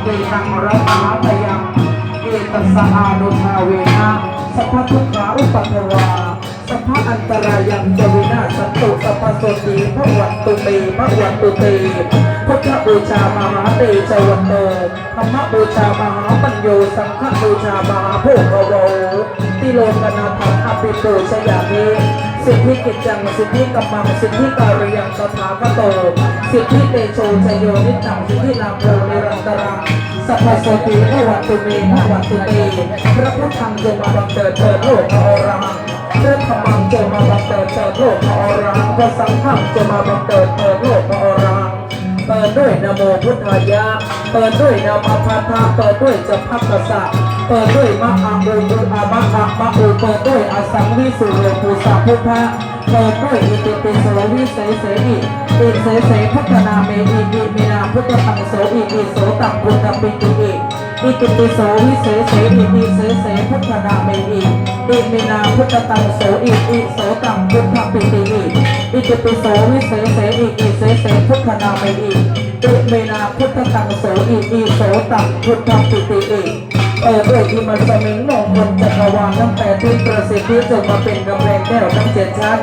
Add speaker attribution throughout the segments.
Speaker 1: เกตังรัตนาตยังเอตัสสะอานุภาเวนะสัพพทุกขาอุปัฏฐวาสัพพอันตรายังจวินาสันตุสัพพโสติพระวันตุเตพระวันตุเตพุทธบูชามหาเตจวันโตธรรมบูชามหาปัญโยสังฆบูชามหาโพกโวติโลกนาถอภิโตชยามิสิทธิกิจจังสิทธิกัมมังสิทธิการิยังตถาคโตสิทธิเตโชชโยนิจังสิทธินามโพนิรันตรังสัพพโสติพระวันตุเมพระวันตุเตพระพุทธังจงมาบังเกิดเถิดโลกพระอรหันต์พระธรรมังจงมาบังเกิดเถิดโลกพระอรหันต์พระสังฆังจงมาบังเกิดเถิดโลกพระอรหันต์เปิดด้วยนะโมพุทธายะเปิดด้วยนะมะพัทธะเปิดด้วยจะพักกษะเปิดด้วยมะอาโมบุอามะอะมะโอเปิดด้วยอสังวิสุโรปุสะพุทธะเปิดด้วยอิติปิโสวิเศษเสหิอิเสเสพัฒนาเมอิอิมินาพุทธตังโสอิอิโสตังพุทธปิติอิอิติปิโสวิเศษเสหิอิเสเสพัฒนาเมอิอิมินาพุทธตังโสอิอิโสตังพุทธปิติอิอิติปิโสวิเศษเสหิอิเสเสพัฒนาเมอิอิมินาพุทธตังโสอิอิโสตังพุทธปิติอิด้วยที่มันสมิงมงคลจักรวาลทั้ง8ทิศประสิทธิ์จงมาเป็นกำแพงแก้วทั้ง7ชั้น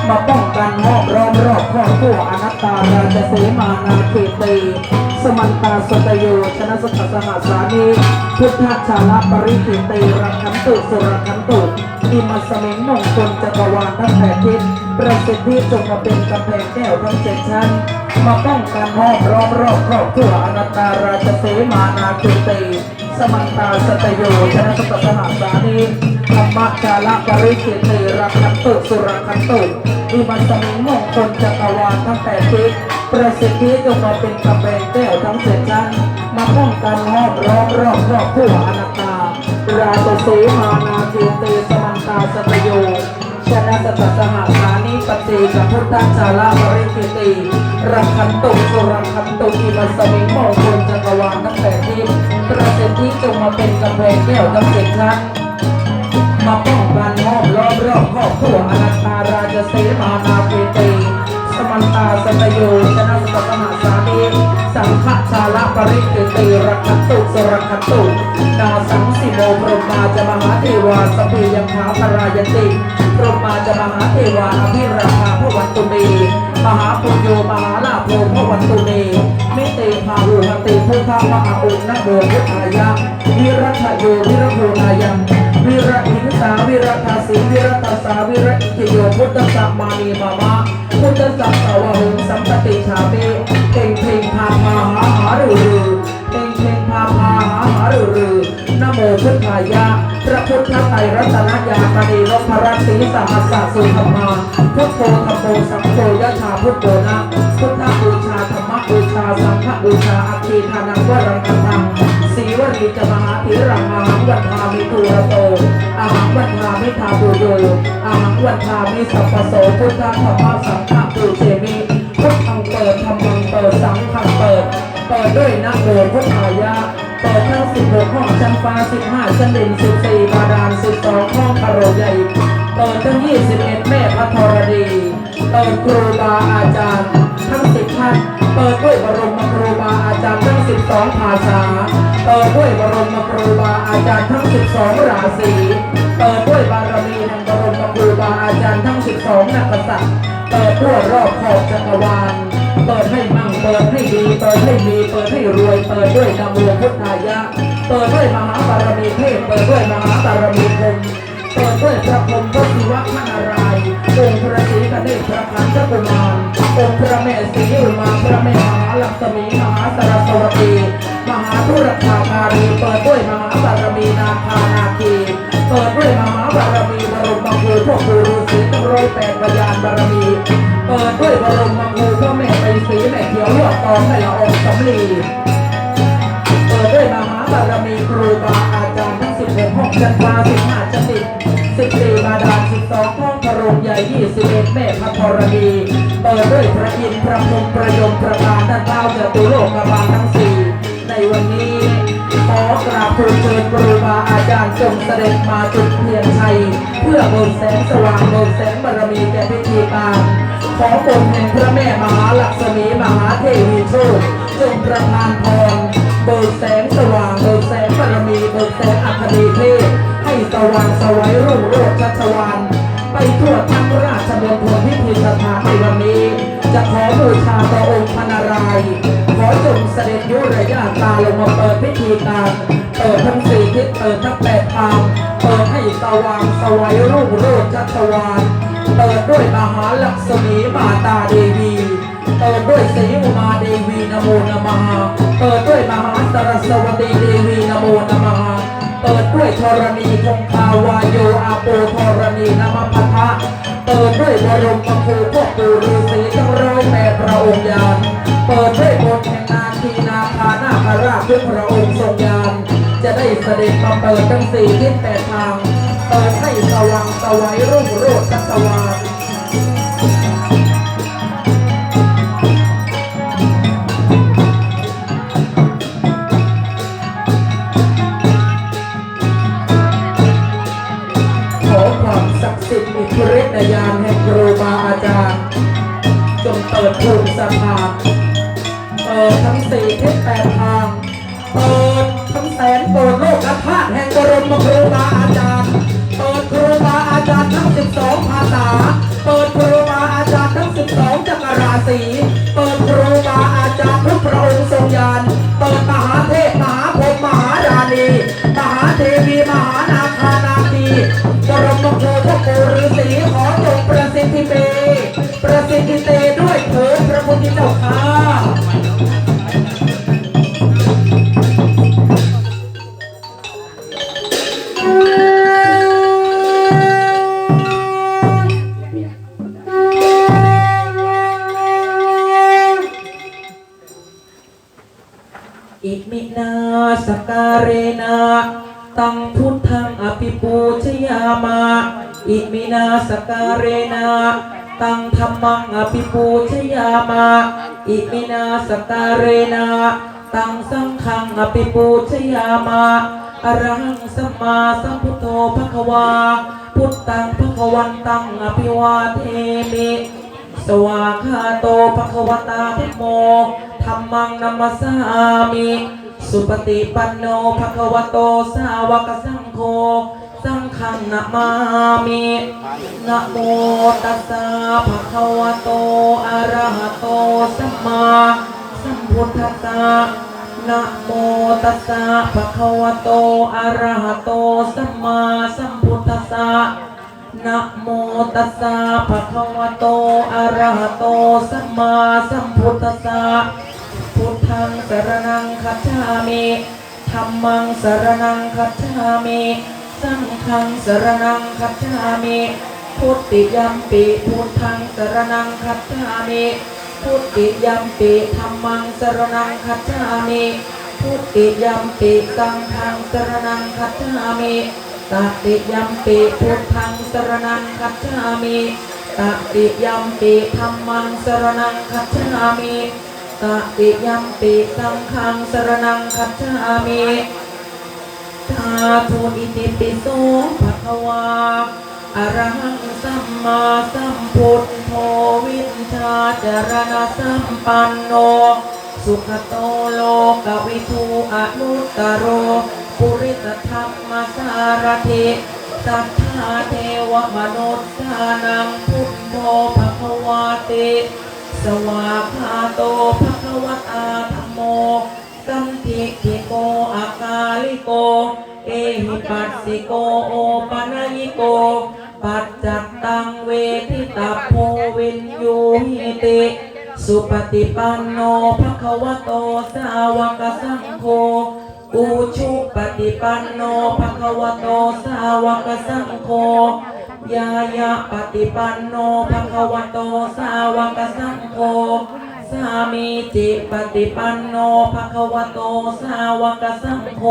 Speaker 1: มาป้องกันห้อมล้อมรอบครอบครัวอนัตตาราชสีมานาเขตีสมันตาสตโยชนะสกัสหาสานีพุทธชาลปริขิตีรักขันตุสุรักขันตุอิมัสมิงมงคลจักรวาลทั้ง8ทิศประสิทธิ์จงมาเป็นกำแพงแก้วทั้ง7ชั้นมาป้องกันห้อมล้อมรอบครอบครัวอนัตตาราชสีมานาเขตีสมันตาสตโยชนะสกัสหาสานีธรรมชาลปริขิตีรักขันตุสุรักขันตุอิมัสมิงมงคลจักรวาลทั้ง8ทิศประสิทธิ์จงมาเป็นกำแพงแก้วทั้ง7ชั้นมาป้องกันห้อมล้อมรอบครอบครัวอนัตตาราชสีมานาเขตีสมันตาสตโยชนะสกัสหาสานีปฏิกับพุทธชาลปริขิตีรักขันตุสุรักขันตุอิมัสมิงมงคลจักรวาลทั้ง8ทิศประสิทธิ์จงมาเป็นกำแพงแก้วทั้ง7ชั้นมาป้องกันห้อมล้อมรอบครอบครัวอนัตตาราชสีมานาเขตีสมันตาสตโยชนะสกัสหาสานีสังฆชาลปริขิตีรักขันตุสุรักขันตุนาสังสิโมพรหมาจะมหาเทวาสเพยังหาปรายติพรหมาจะมหาเทวาอภิราภาพวันตุเมมหาปุญโยมหาลาโภพวันตุเมมิเตภาหุหติพุทธมหาอุณนะโมพุทธายะวิรัชโยวิรโภนายังวิรหิงสาวิรทาสีวิรทาสาวิรอิติโยพุทธสัมมานีมามะพุทธสัมภวะหุสัมปติชาเมเพ่งเพ่งพาพาหารือเพ่งเพ่งพาพาหารือนะโมพุทธายะพระพุทธไตรรัตนญาณมณีนพรัตน์ศรีสหัสสะสุธรรมาพุทโธธัมโมสังโฆยะถาพุทโธนะพุทธบูชาธรรมบูชาสังฆบูชาอัคคีทานังวรังคังสีวรีจะมหาธีรังอาหังวันทามิตุระโตอาหังวันทามิทาปุโยอาหังวันทามิสัพพโสพุทธธรรมสังฆปูเชมิพุทธังเปิดธรรมังเปิดสังฆังเปิดด้วยนะโมพุทธายะเปิดทั้ง16ห้องชั้นฟ้า15ชั้นดิน14บาดาล12ห้องคารใหญ่เปิดทั้ง21แม่พระธรณีเปิดครูบาอาจารย์ทั้ง10ท่านเปิดด้วยบรมครูบาอาจารย์ทั้ง12ภาษาเปิดด้วยบรมครูบาอาจารย์ทั้ง12ราศีเปิดด้วยบารมีแห่งบรมครูบาอาจารย์ทั้ง12นักษัตริย์เปิดทั่วรอบขอบจักรวาลเปิดให้มั่งเปิดให้ดีเปิดให้มีเปิดให้รวยเปิดด้วยนะโมพุทธายะเปิดด้วยมหาบารมีเทพเปิดด้วยมหาบารมีพรหมเปิดด้วยพระพรหมพระศิวะพระนารายณ์องค์พระศรีกเนศพระขันธกุมารองค์พระแม่ศรีอุมาพระแม่มหาลักษมีมหาสรสวตีมหาธุรคาภารีเปิดด้วยมหาบารมีนาคานาคีเปิดด้วยมหาบารมีบรมครูพวกครูฤาษี108พยานบารมีเปิดด้วยบรมครูพระแม่ไตรศรีแม่เขียวหลวดตองแม่ละอองสำลีเปิดด้วยมหาบารมีครูบาอาจารย์ทั้ง16ห้องชั้นฟ้า15ชั้นดิน14บาดาล12ห้องพระโรงใหญ่21แม่พระธรณีเปิดด้วยพระอินทร์พระพรหมพระยมพระพานท่านเท้าจตุโลกบาลทั้ง4ในวันนี้ขอกราบทูลเชิญครูบาอาจารย์จงเสด็จมาจุดเทียนชัยเพื่อเบิกแสงสว่างเบิกแสงบารมีแก่พิธีการขอบุญแห่งพระแม่มหาลักษมีมหาเทวีโชคจงประทานพร เบิกแสงสว่างเบิกแสงบารมีเบิกแสงอัคนีเทพให้สว่างสวัยรุ่งโรจน์ชัชวานไปทั่วทั้งราชมณฑลพิธีสถานในวันนี้ จะขอบูชาต่อองค์พระนารายณ์ขอจงเสด็จยุระยะตาลงมาเปิดพิธีการเปิดทั้งสี่ทิศเปิดทั้งแปดทางเปิดให้สว่างสวัยรุ่งโรจน์ชัชวานเปิดด้วยมหาลักษมีมาตาเดวีเปิดด้วยศรีอุมาเดวีนโมนมหาเปิดด้วยมหาสรสวตีเดวีนโมนมหาเปิดด้วยธรณีคงคาวาโยอาโปธรณีนมพัทธะเปิดด้วยบรมครูพ่อปู่ฤาษีทั้ง108พระองค์ยานเปิดด้วยบทแห่งนาคีนาคานาคราชทุกพระองค์ทรงยานจะได้เสด็จมาเปิดทั้งสี่ทิศแปดทางเปิดให้สว่างสวัยรุ่งโรจน์ชัชวานสิทธิอิทธิฤทธิ์ญาณแห่งครูบาอาจารย์จงเปิดภูมิสถานเปิดทั้งสี่ทิศแปดทางเปิดทั้งแสนเปิดโลกธาตุแห่งบรมครูบาอาจารย์เปิดครูบาอาจารย์ทั้ง12ภาษาเปิดครูบาอาจารย์ทั้ง12จักรราศีเปิดครูบาอาจารย์ทุกพระองค์ทรงญาณเปิดมหาเทพมหาพรหมมหาราณีมหาเทวีมหานาคานาคีบรมครูพ่อปู่ฤาษีขอจงประสิทธิเตประสิทธิเตด้วยเถิดพระพุทธเจ้าข้าอิมินาสการเรนะตังพุทธังอภิปูชยามาอิมินาสการเรนะตังธัมมังอภิปูชยามาอิมินาสการเรนะตังสังฆังอภิปูชยามาอรหังสัมมาสัมพุทโธภควาพุทธังภควันตังอภิวาเทมิสวากขาโตภควตาธัมโมธัมมังนัมมัสสามิสุปฏิปันโนภควโตสาวกสังโฆสังฆังนะมามินะโมตัสสะภะคะวะโตอะระหะโตสัมมาสัมพุทธัสสะนะโมตัสสะภะคะวะโตอะระหะโตสัมมาสัมพุทธัสสะนะโมตัสสะภะคะวะโตอะระหะโตสัมมาสัมพุทธัสสะพุทธังสรณังคัจฉามิธัมมังสรณังคัจฉามิสังฆังสรณังคัจฉามิพุทธิยัมปิพุทธังสรณังคัจฉามิพุทธิยัมปิธัมมังสรณังคัจฉามิพุทธิยัมปิสังฆังสรณังคัจฉามิตติยัมปิพุทธังสรณังคัจฉามิตติยัมปิธัมมังสรณังคัจฉามิตติยัมปิสังฆังสรณังคัจฉามิสาธุอิติปิโสภะคะวาอะระหังสัมมาสัมพุทโธวิชชาจารณะสัมปันโนสุขโตโลกวิทูอนุตตโรปุริสธรรมสารถิสัทธาเทวมนุษย์สานังพุทโธภะคะวาติสวากขาโตภะคะวะตาธัมโมสันทิทิโกอาคาลิโกเอหิปัสสิโกโอปนัยิโกปัจจัตตังเวทิตาโพวินยูหิติสุปฏิปันโนภะคะวะโตสาวกสังโฆอุชุปฏิปันโนภะคะวะโตสาวกสังโฆยายะปฏิปันโนภะคะวะโตสาวกสังโฆสามีจิปฏิปันโนภะคะวะโตสาวกสังโฆ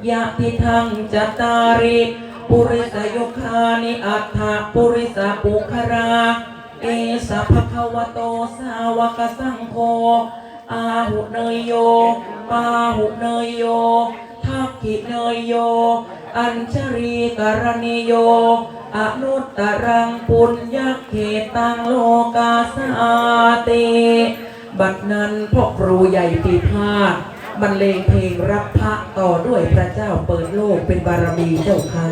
Speaker 1: ยะทิทังจัตตาริปุริสยุคานิอัฏฐปุริสปุคราเอสะภะคะวะโตสาวกสังโฆอาหุเนยโยปาหุเนยโยทักขิเนยโยอัญชรีกรณิโยอนุตตรังปุญญเขตังโลกาสาติบัดนั้นพ่อครูใหญ่ปีพาด บรรเลงเพลงรับพระต่อด้วยพระเจ้าเปิดโลกเป็นบารมีเจ้าค่ะ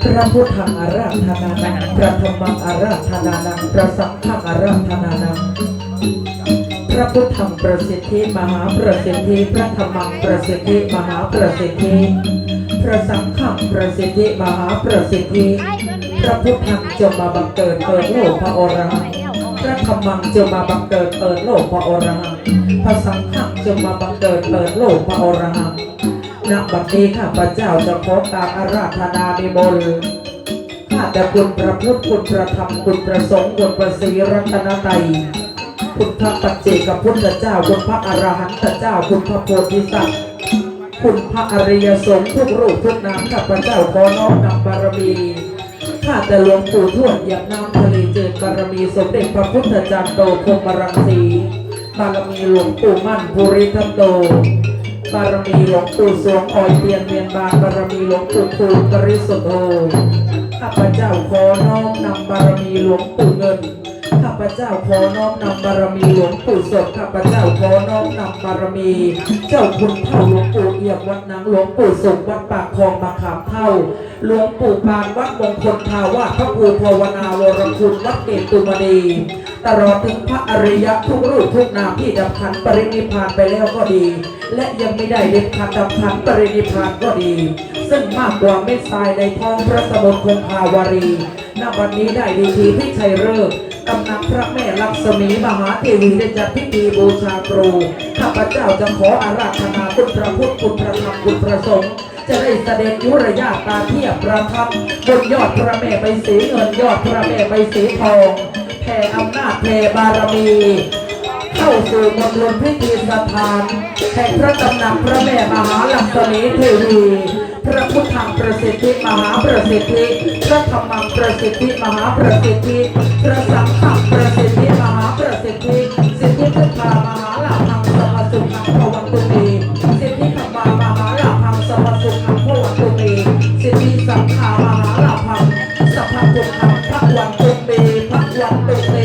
Speaker 1: พระพุทธังอาราธนานังพระธรรมังอาราธนานังพระสังฆังอาราธนานังพระพุทธังประสิทธิมหาประสิทธิพระธรรมังประสิทธิมหาประสิทธิพระสังฆังประสิทธิมหาประสิทธิพระพุทธังจงมาบังเกิดเปิดโลกพระอรหันต์พระธรรมังจงมาบังเกิดเปิดโลกพระอรหันต์พระสังฆังจงมาบังเกิดเปิดโลกพระอรหันต์ณ บัดนี้ข้าพเจ้าจะขอกราบอาราธนานิมนต์ข้าแต่คุณพระพุทธคุณพระธรรมคุณพระสงฆ์คุณพระศรีรัตนตรัยคุณพระปัจเจกพุทธเจ้าคุณพระอรหันตเจ้าคุณพระโพธิสัตว์คุณพระอริยสงฆ์ทุกรูปทุกนามข้าพเจ้าขอน้อมนำบารมีข้าแต่หลวงปู่ทวดเหยียบน้ำทะเลเจิดบารมีสมเด็จพระพุทธจารย์โตพรหมรังสีบารมีหลวงปู่มั่นภูริทัตโตบารมีหลวงปู่สวงออยเตียนเมียนบานบารมีหลวงปู่คูณปริสุทธโธข้าพเจ้าขอน้อมนำบารมีหลวงปู่เงินข้าพเจ้าขอน้อมนำบารมีหลวงปู่สดข้าพเจ้าขอน้อมนำบารมีเจ้าคุณเท่าหลวงปู่เอี่ยมวัดนางหลวงปู่สุขวัดปากคลองมะขามเท่าหลวงปู่ปานวัดมงคลทาวาสพระครูภาวนาวรคุณวัดเกตุมณีตลอดถึงพระอริยะทุกรูปทุกนามที่ดับขันปรินิพพานไปแล้วก็ดีและยังไม่ได้เด็ดขาดดับขันปรินิพพานก็ดีซึ่งมากกว่าเม็ดทรายในท้องพระสมุทรคงคาวารีณ วันนี้ได้ดีทีพิชัยฤกษ์ตำหนักพระแม่ลักษมีมหาเทวีได้จัดพิธีบูชาครูข้าพเจ้าจะขออาราธนาคุณพระพุทธคุณพระธรรมคุณพระสงฆ์จะได้เสด็จยุรญาตาเทียบประทับบนยอดพระแม่ใบสีเงินยอดพระแม่ใบสีทองแผ่อำนาจแผ่บารมีเข้าสู่มณฑลพิธีสถานแห่งพระตำหนักพระแม่มหาลักษมีเทวีพระพุทธังประสิทธิมหาประสิทธิพระธรรมังประสิทธิมหาประสิทธิพระสังฆังประสิทธิมหาประสิทธิสิทธิพุทธามหาลาภังสมสุขังภวันตุเมสิทธิธรรมามหาลาภังสมสุขังภวันตุเมสิทธิสังฆามหาลาภังสัพพพุทธังภวันตุเมภวันตุเม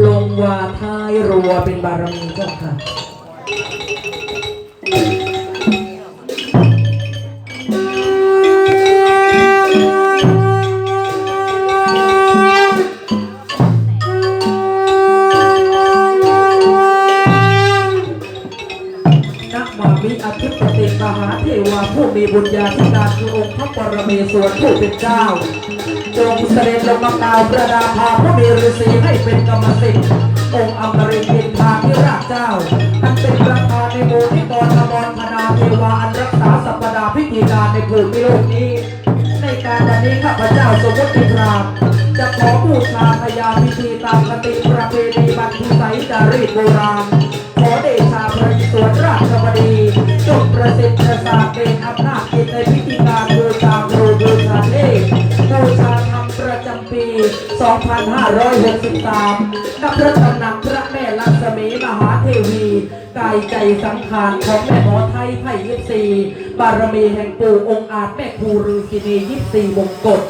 Speaker 1: ลงวาท้ายรัวเป็นบารมีเจ้าค่ะอธิปติมหาเทวาผู้มีบุญญาธิการคือองค์พระปรเมศวรผู้เป็นเจ้าจงเสด็จลงมาดาวประดาภาพระเมรุศรีให้เป็นกรรมสิทธิ์องค์อมรินทร์เป็นทางที่ราชเจ้าอันเป็นประธานในโมทิกรอมรคณาเทวาอันรักษาสัปดาพิธีการในภูมิโลกนี้ในการนี้ข้าพเจ้าสมมติพรามจะขอบูชาพยาพิธีตามคติประเพณีบัณฑิไสยจารีตโบราณขอเดชาพระอิศวรราชบดีจงประสิทธิ์ประสาทเป็นอำนาจกิจในพิธีการบูชาครูบูชาเทพบูชาธรรมประจำปี 2563 ณ พระตำหนักพระแม่ลักษมีมหาเทวีกายใจสังขารของแม่หมอไทยไผ่ยิปซีบารมีแห่งปู่องค์อาจแม่ครูฤาษียิปซีมงกฎ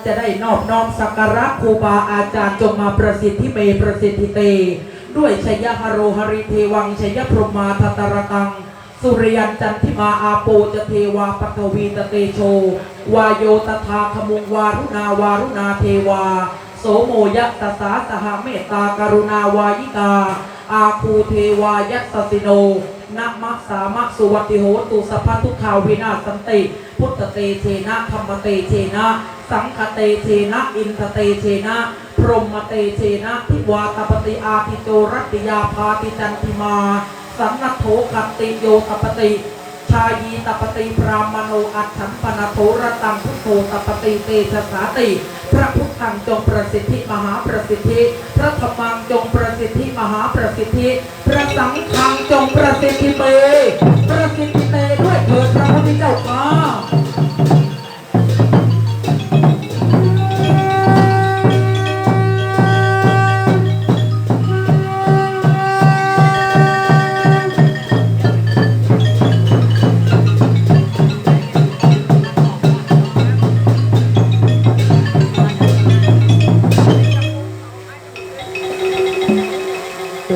Speaker 1: จะได้นอบน้อมสักการะครูบาอาจารย์จงมาประสิทธิเมประสิทธิเตด้วยชัยหโรหริเทวังชัยพรหมาทัตรตังสุริยันจันทิมาอาโปจเทวาปทวีตเตโชวายโยตถาขมุงวารุณาเทวาโสโมยะตสาสหเมตตากรุณาวายิกาอาคูเทวายัสสิโนนะมะสามะสุวัติโหตุสัพพทุกขาวินาสันติพุทธเตเชนะธรรมเตเชนะสังฆเตเชนะอินทเตเชนะพรหมเตเชนะทิวาตปฏิอาทิโจรัตติยาภาติจันทิมาสันนัทโธขัตติโยตปฏิ ชายีตปฏิพรามโนอัตถัมปนาโตรตังพุทโธตปฏิเตชะสาติพระพุทธังจงประสิทธิมหาประสิทธิพระธรรมังจงประสิทธิมหาประสิทธิพระสังฆังจงประสิทธิเตประสิทธิเตด้วยเถิดพระพุทธเจ้าข้า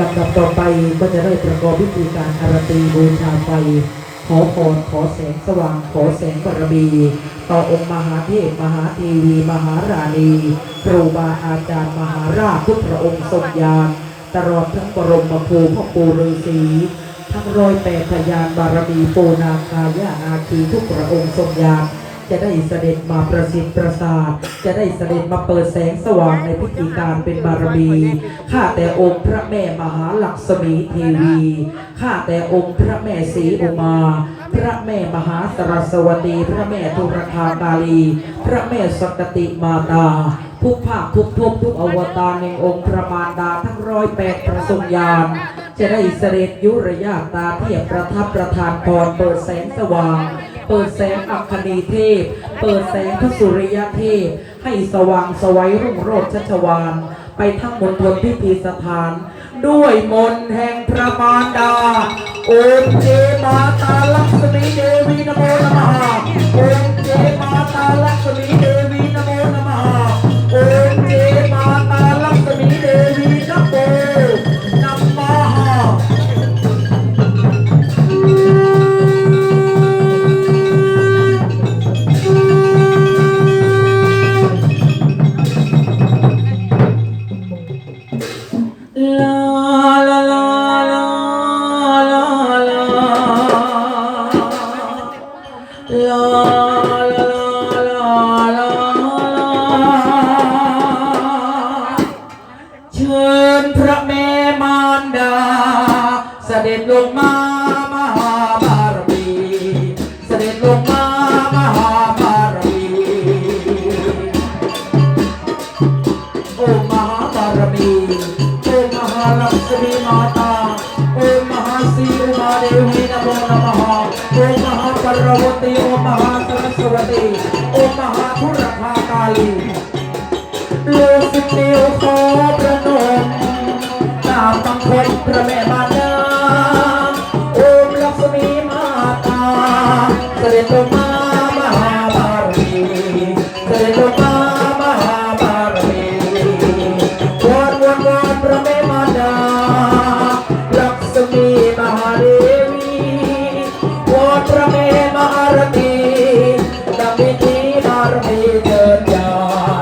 Speaker 1: ลำดับต่อไปก็จะได้ประกอบพิธีการอาราตีบูชาไฟขอพรขอแสงสว่างขอแสงบารมีต่อองค์มหาเทพมหาเทวีมหาราณีครูบาอาจารย์มหาราชทุกพระองค์ทรงญาณตลอดทั้งบรมครูพ่อปู่ฤาษีทั้ง108พยานบารมีปูนาคาย่านาคีทุกพระองค์ทรงญาณจะได้เสด็จมาประสิทธิ์ประสาทจะได้เสด็จมาเปิดแสงสว่างในพิธีการเป็นบารมีข้าแต่องค์พระแม่มหาลักษมีเทวีข้าแต่องค์พระแม่ศรีอุมาพระแม่มหาสรสวตีพระแม่ทุรคาตาลีพระแม่สกติมาตาทุกภาคทุกภพทุกอวตารแห่งองค์พระมารดาทั้ง108พระทรงญาณจะได้เสด็จยุรญาตาเทียบประทับประทานพรเปิดแสงสว่างเปิดแสงอัคนีเทพเปิดแสงพระสุริยเทพให้สว่างสวัยรุ่งโรจน์ชัชวาลไปทั้งมณฑลพิธีสถานด้วยมนต์แห่งพระมารดาโอมเจมาตาลักษมีเดวีนโมนมหาโอมเจมาตาลักษมีเดวีนโมนมหาโอมเจมาตาลักษมีเดวีนโมนมหาเชิญพระแม่มารดาเสด็จลงมามหาบารมีเสด็จลงมามหาบารมีโอมหาบารมีโอมหาลักษมีมาตาโอมหาสีอุมาเดวีนโมนมหาโอมหาปรวตีโอมหาสรสวตีโอมหาธุรคาตาลีโลสิบนิ้วขอประนมตามบังคมพระแม่มารดาโอมลักษมีมาตาเสด็จลงมามหาบารมีเสด็จลงมามหาบารมีวอนพระแม่มารดาลักษมีมหาเดวีวอนพระแม่มหารตีดังพิธีบารมีเดินยา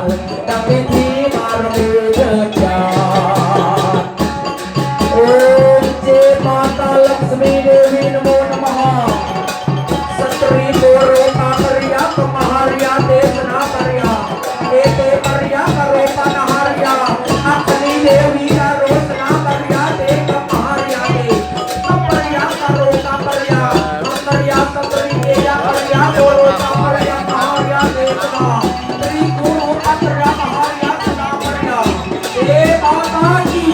Speaker 1: นดังพิธีบารมีเดินยานโอมเจมาตาลักษมีเดวีนโมนมหาสตรีโกโรตาปริยากมหาริยาเทศนาปริยาเอเตปริยากโรปนหาริยาอัคนีเดวีกโรสนาปริยาเทกมหาริยาเทสัปปริยากโรตาปริยาอัปริยาสัปปริเกยปริยาโกโรตาปริยามหาริยาเทสนาตรีกุรุอัตรมหาริยาสนาปริยาเอมาตาจี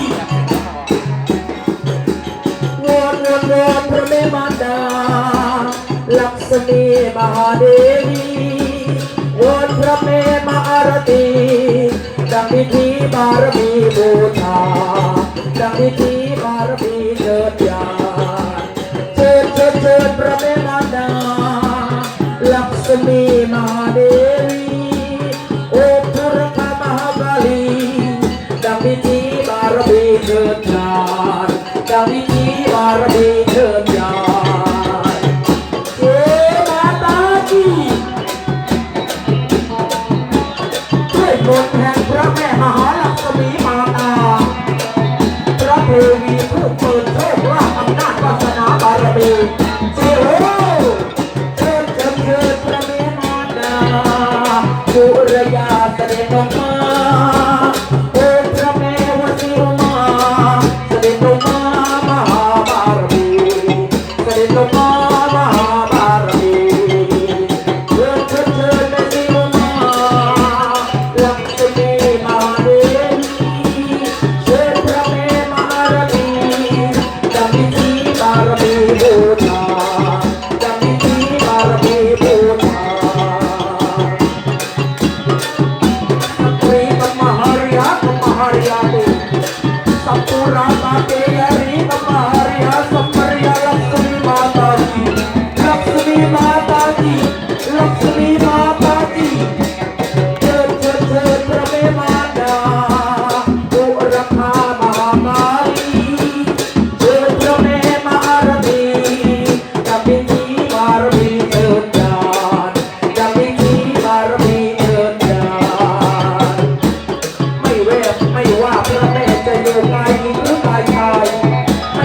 Speaker 1: วอนพระแม่มารดาลักษมีมหาเดวีวอนพระแม่มหารตีดังพิธีบารมีบูชาดังพิธีบารมีเถิดญาเชิญพระแม่มารดาลักษมีมหาเดวีโอมธุรคามหากาลีดังพิธีบารมีเถิดญาดังพิธีบารมีเถิดญาเจมาตาจีด้วยมนต์แห่งพระแม่มหาลักษมีมาตาพระเทวีผู้เปิดโชคลาภอำนาจวาสนาบารมีเจโอเชิญพระแม่มารดาบุรยาเสด็จลงมาโอพระแม่วสีอุมาเสด็จลงมามหาบารมีเสด็จลงมามหา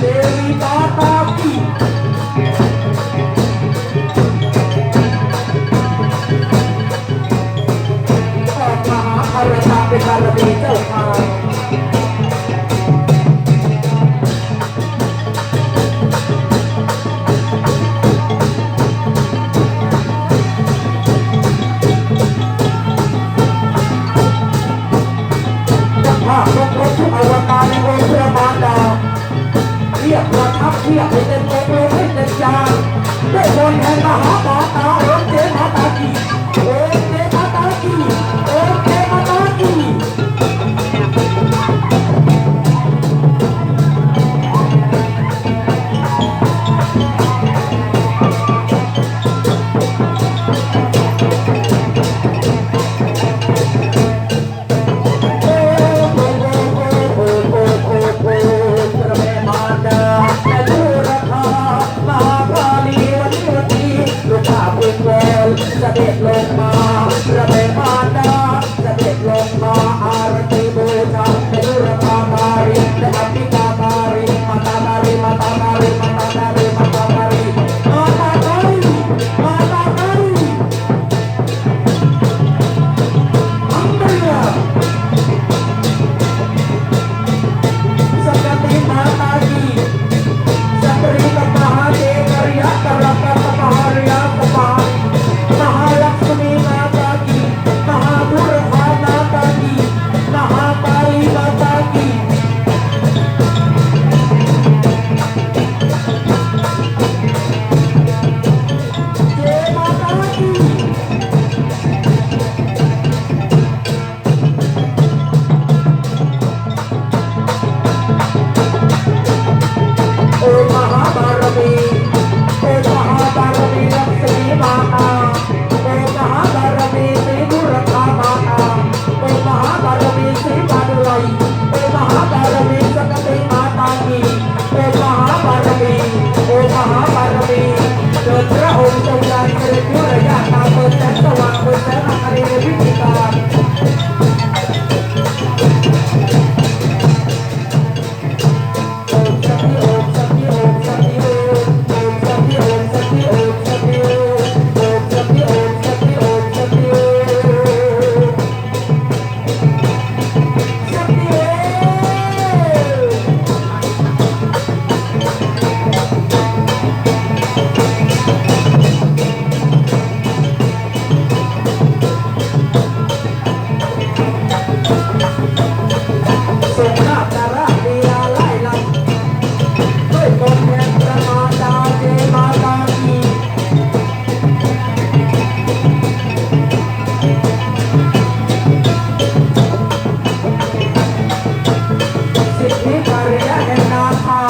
Speaker 1: Dewi Tata Ki ดีเจ้าค่ะจะพาลงรถทุกอวตารในองค์พระมารดาเรียกประทับเทียบให้เต็มองค์ลงให้เต็มยานด้วยมนต์แห่งมหามาตาโอมเจมาตากีโอมเจมาตากีโอมเจมาตากี เสด็จลงมาพระเมมารดาเสด็จลงมาอารติบูชาเป็นราคามารีและอภิกามารีมาตามารีมาตามารีมาตามารีมาตามารีมาตามารีมาตามารีอังเบียสกัดติมาตากีสตรีกับมหาเทกริยะกรกตมหาริยะกมาमहालक्ष्मी माता की महादुर्गा माता की महाकाली माता की जय माता की ओ महाभारती ओ महाभारती लक्ष्मी माता महाभारती श्री दुर्गा माता ओ महाभारती श्री बादुलाई ओ महाभारती सकती माता की ओ महाभारतीเดินพระองค์ทรงการเสด็จยุรยาตาเปิดแสงสว่างเปิดแสงอัครีในพิธีการโอมสัพพิโอมสัพพิโอมสัพพิโอมโอมสัพพิโอมสัพพิโอมสัพพิโอมโอมสัพพิโอมสัพพิโอมสัพพิโอมส่งนาฏราชลีลาไล่ลำด้วยมนต์แห่งพระมารดาเจมาตากีสิทธิภริยะแห่งนาคา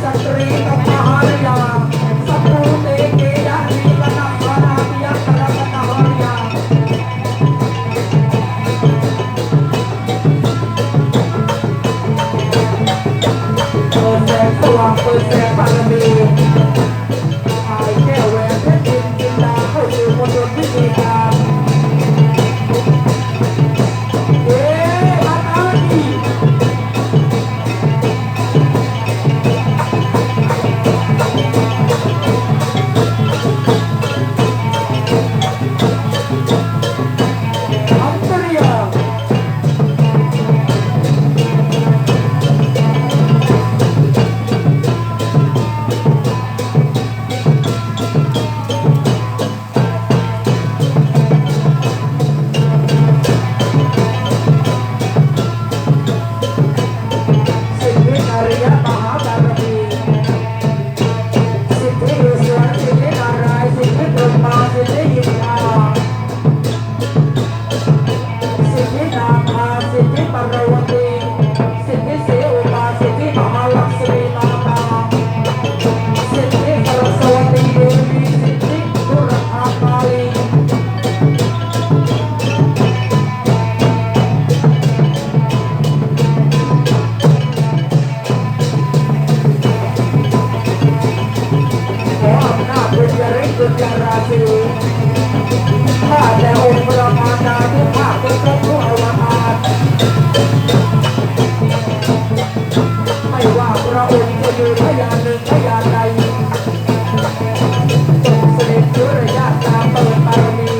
Speaker 1: สตรีกับมหารยาสัพพุเตเกยะลีลนาภานาปิยะกรกตหารยาสว่างเปิดแสงบารมีหายแก้วแหวนเพชรจินดาเข้าสู่มณฑลพิธีการเอ๊ะมาตากีอัมเบรียข้าแต่องค์พระมารดาทุกภาคทุกภพทุกอวตารไม่ว่าพระองค์จะอยู่พยานหนึ่งพยานใดทรงเสด็จยุรยาตามเปิดบารมี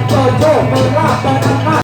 Speaker 1: เปิดโชคเปิดลาภเปิดอำนาจ